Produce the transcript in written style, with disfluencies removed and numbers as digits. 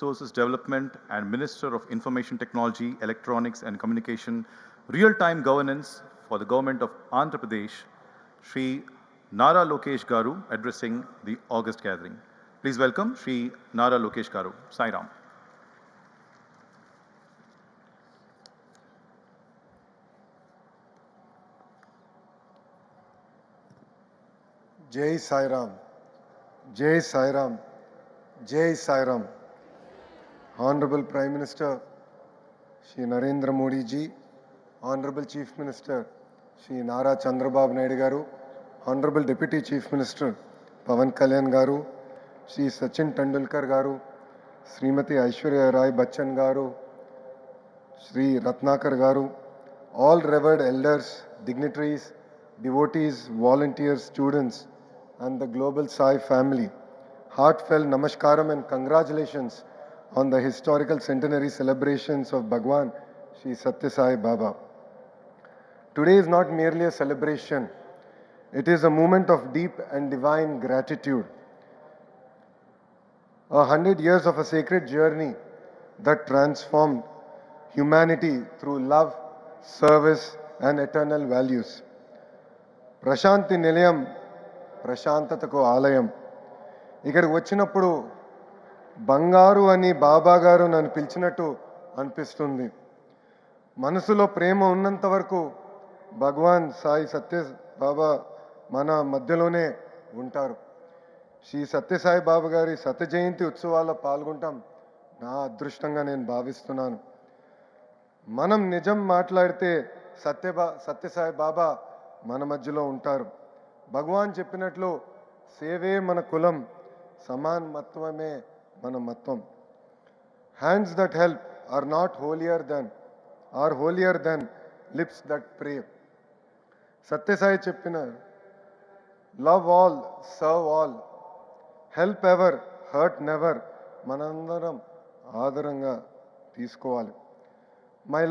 Resources Development and Minister of Information Technology, Electronics and Communication, Real-Time Governance for the Government of Andhra Pradesh, Shri Nara Lokesh Garu, addressing the August gathering. Please welcome Shri Nara Lokesh Garu. Sai Ram. Jai Sai Ram, Jai Sai Ram, Jai Sai Ram. Honorable Prime Minister Shri Narendra Modi ji, Honorable Chief Minister Shri Nara Chandrababu Naidu Garu, Honorable Deputy Chief Minister Pawan Kalyan Garu, Shri Sachin Tendulkar Garu, Srimati Aishwarya Rai Bachchan Garu, Shri Ratnakar Garu, all revered elders, dignitaries, devotees, volunteers, students, and the Global Sai family. Heartfelt namaskaram and congratulations on the historical centenary celebrations of Bhagwan Sri Satya Sai Baba. Today is not merely a celebration, it is a moment of deep and divine gratitude. 100 years of a sacred journey that transformed humanity through love, service, and eternal values. Prashanti నిలయం ప్రశాంతతకు ఆలయం. ఇక్కడికి వచ్చినప్పుడు బంగారు అని బాబా గారు నన్ను పిలిచినట్టు అనిపిస్తుంది. మనసులో ప్రేమ ఉన్నంత వరకు భగవాన్ సాయి సత్య బాబా మన మధ్యలోనే ఉంటారు. శ్రీ సత్యసాయి బాబా గారి శత జయంతి ఉత్సవాల్లో పాల్గొంటాం నా అదృష్టంగా నేను భావిస్తున్నాను. మనం నిజం మాట్లాడితే సత్యసాయి బాబా మన మధ్యలో ఉంటారు. భగవాన్ చెప్పినట్లు సేవే మన కులం, సమానత్వమే మన మత్వం. Hands that help are not holier than lips that pray. Sathya Sai చెప్పిన love all, serve all, help ever, hurt never మనందరం ఆదరంగా తీసుకోవాలి. మై